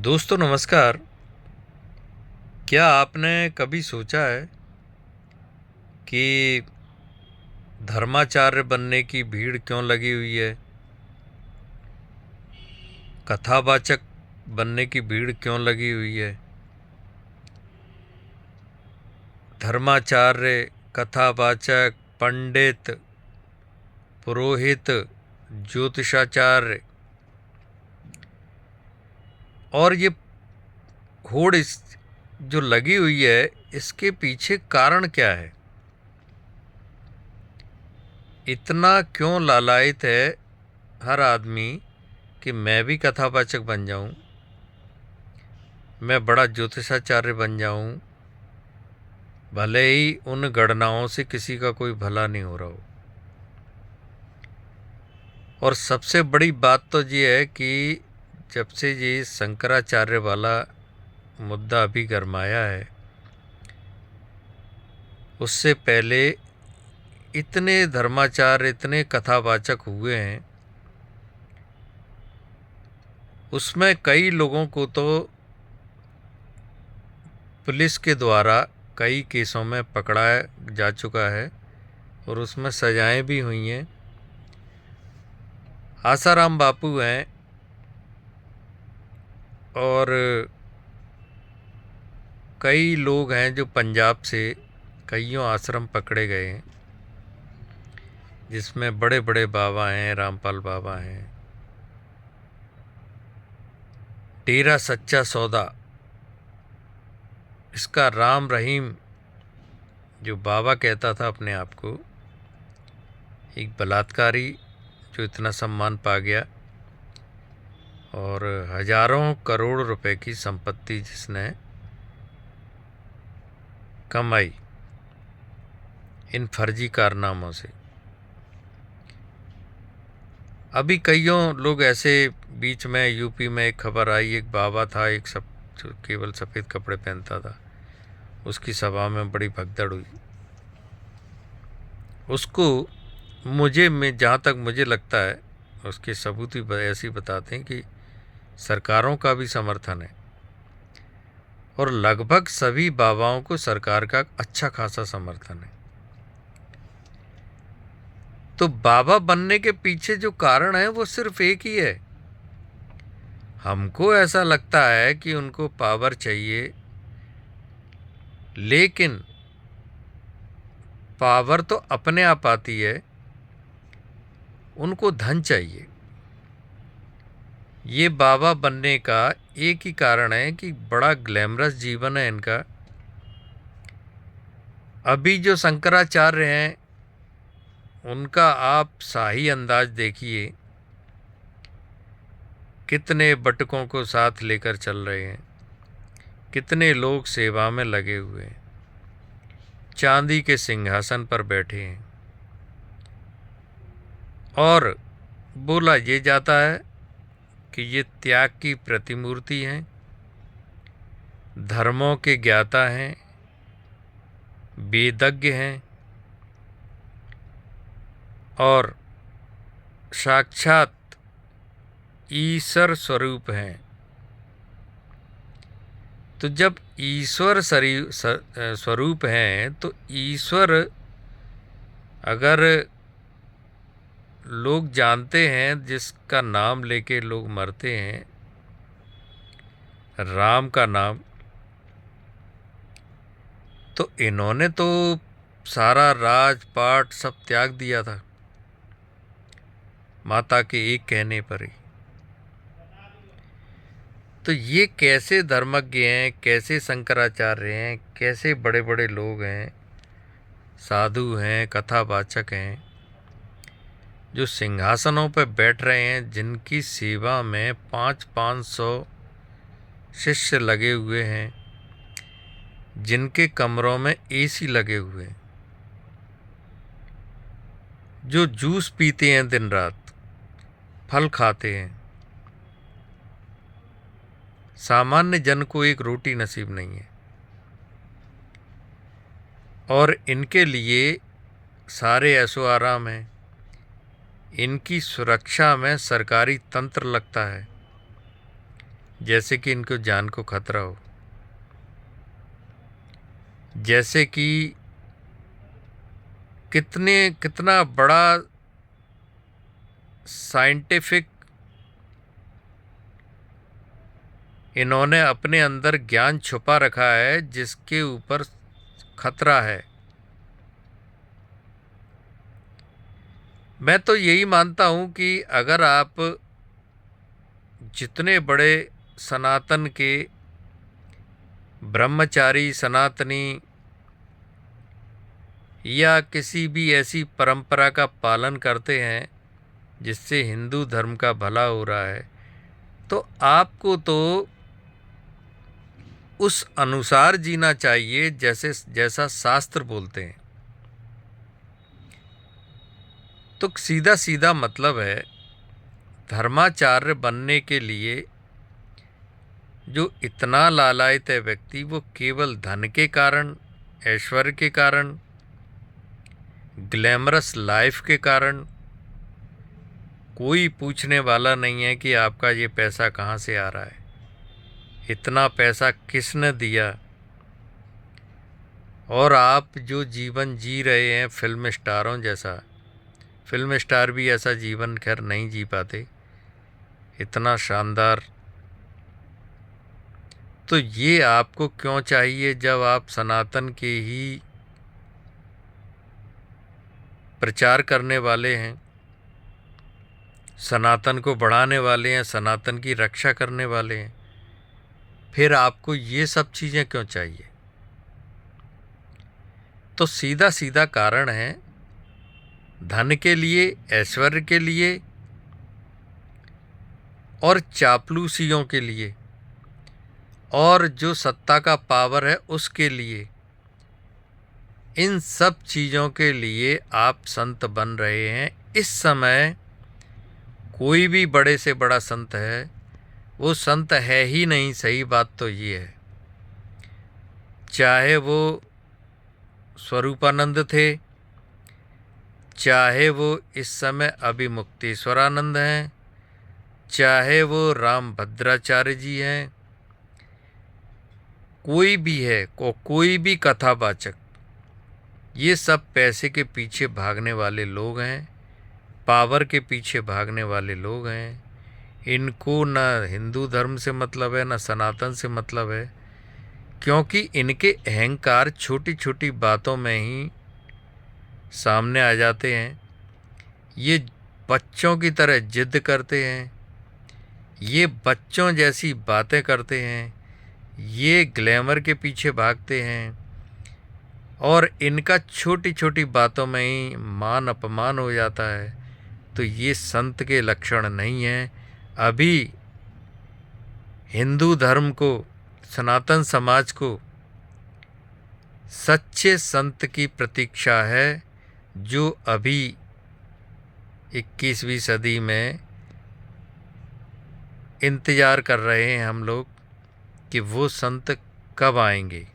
दोस्तों नमस्कार। क्या आपने कभी सोचा है कि धर्माचार्य बनने की भीड़ क्यों लगी हुई है? कथावाचक बनने की भीड़ क्यों लगी हुई है? धर्माचार्य, कथावाचक, पंडित, पुरोहित, ज्योतिषाचार्य और ये होड़ जो लगी हुई है, इसके पीछे कारण क्या है? इतना क्यों लालायित है हर आदमी कि मैं भी कथावाचक बन जाऊं, मैं बड़ा ज्योतिषाचार्य बन जाऊं, भले ही उन गणनाओं से किसी का कोई भला नहीं हो रहा हो। और सबसे बड़ी बात तो ये है कि जब से ये शंकराचार्य वाला मुद्दा अभी गरमाया है, उससे पहले इतने धर्माचार्य, इतने कथावाचक हुए हैं, उसमें कई लोगों को तो पुलिस के द्वारा कई केसों में पकड़ा जा चुका है और उसमें सजाएं भी हुई हैं। आसाराम बापू हैं और कई लोग हैं जो पंजाब से कईयों आश्रम पकड़े गए हैं, जिसमें बड़े बड़े बाबा हैं, रामपाल बाबा हैं। डेरा सच्चा सौदा, इसका राम रहीम जो बाबा कहता था अपने आप को, एक बलात्कारी जो इतना सम्मान पा गया और हजारों करोड़ रुपए की संपत्ति जिसने कमाई इन फर्जी कारनामों से। अभी कईयों लोग ऐसे, बीच में यूपी में एक खबर आई, एक बाबा था, एक सब जो केवल सफ़ेद कपड़े पहनता था, उसकी सभा में बड़ी भगदड़ हुई। उसको में जहाँ तक मुझे लगता है, उसके सबूत ही ऐसे ही बताते हैं कि सरकारों का भी समर्थन है और लगभग सभी बाबाओं को सरकार का अच्छा खासा समर्थन है। तो बाबा बनने के पीछे जो कारण है वो सिर्फ एक ही है। हमको ऐसा लगता है कि उनको पावर चाहिए, लेकिन पावर तो अपने आप आती है, उनको धन चाहिए। ये बाबा बनने का एक ही कारण है कि बड़ा ग्लैमरस जीवन है इनका। अभी जो शंकराचार्य हैं, उनका आप शाही अंदाज देखिए, कितने बटकों को साथ लेकर चल रहे हैं, कितने लोग सेवा में लगे हुए हैं, चांदी के सिंहासन पर बैठे हैं। और बोला ये जाता है कि ये त्याग की प्रतिमूर्ति हैं, धर्मों के ज्ञाता हैं, वेदज्ञ हैं और साक्षात ईश्वर स्वरूप हैं। तो जब ईश्वर स्वरूप हैं, तो ईश्वर अगर लोग जानते हैं, जिसका नाम लेके लोग मरते हैं, राम का नाम, तो इन्होंने तो सारा राजपाट सब त्याग दिया था माता के एक कहने पर ही। तो ये कैसे धर्मज्ञ हैं, कैसे शंकराचार्य हैं, कैसे बड़े बड़े लोग हैं, साधु हैं, कथावाचक हैं, जो सिंहासनों पर बैठ रहे हैं, जिनकी सेवा में 500-500 शिष्य लगे हुए हैं, जिनके कमरों में एसी लगे हुए हैं, जो जूस पीते हैं दिन रात, फल खाते हैं। सामान्य जन को एक रोटी नसीब नहीं है और इनके लिए सारे ऐशो आराम हैं। इनकी सुरक्षा में सरकारी तंत्र लगता है, जैसे कि इनको जान को खतरा हो, जैसे कि कितना बड़ा साइंटिफिक इन्होंने अपने अंदर ज्ञान छुपा रखा है जिसके ऊपर खतरा है। मैं तो यही मानता हूं कि अगर आप जितने बड़े सनातन के ब्रह्मचारी सनातनी या किसी भी ऐसी परंपरा का पालन करते हैं जिससे हिंदू धर्म का भला हो रहा है, तो आपको तो उस अनुसार जीना चाहिए जैसा शास्त्र बोलते हैं। तो सीधा सीधा मतलब है, धर्माचार्य बनने के लिए जो इतना लालायित है व्यक्ति, वो केवल धन के कारण, ऐश्वर्य के कारण, ग्लैमरस लाइफ के कारण, कोई पूछने वाला नहीं है कि आपका ये पैसा कहाँ से आ रहा है, इतना पैसा किसने दिया, और आप जो जीवन जी रहे हैं फिल्म स्टारों जैसा। फिल्म स्टार भी ऐसा जीवन खैर नहीं जी पाते, इतना शानदार। तो ये आपको क्यों चाहिए जब आप सनातन के ही प्रचार करने वाले हैं, सनातन को बढ़ाने वाले हैं, सनातन की रक्षा करने वाले हैं, फिर आपको ये सब चीज़ें क्यों चाहिए? तो सीधा सीधा कारण है, धन के लिए, ऐश्वर्य के लिए और चापलूसियों के लिए, और जो सत्ता का पावर है उसके लिए। इन सब चीज़ों के लिए आप संत बन रहे हैं। इस समय कोई भी बड़े से बड़ा संत है, वो संत है ही नहीं। सही बात तो ये है, चाहे वो स्वरूपानंद थे, चाहे वो इस समय अभिमुक्तेश्वरानंद हैं, चाहे वो राम भद्राचार्य जी हैं, कोई भी है, कोई भी कथावाचक, ये सब पैसे के पीछे भागने वाले लोग हैं, पावर के पीछे भागने वाले लोग हैं। इनको ना हिंदू धर्म से मतलब है, ना सनातन से मतलब है, क्योंकि इनके अहंकार छोटी छोटी बातों में ही सामने आ जाते हैं। ये बच्चों की तरह जिद करते हैं, ये बच्चों जैसी बातें करते हैं, ये ग्लैमर के पीछे भागते हैं, और इनका छोटी छोटी बातों में ही मान अपमान हो जाता है। तो ये संत के लक्षण नहीं हैं। अभी हिंदू धर्म को, सनातन समाज को सच्चे संत की प्रतीक्षा है, जो अभी 21वीं सदी में इंतज़ार कर रहे हैं हम लोग कि वो संत कब आएंगे।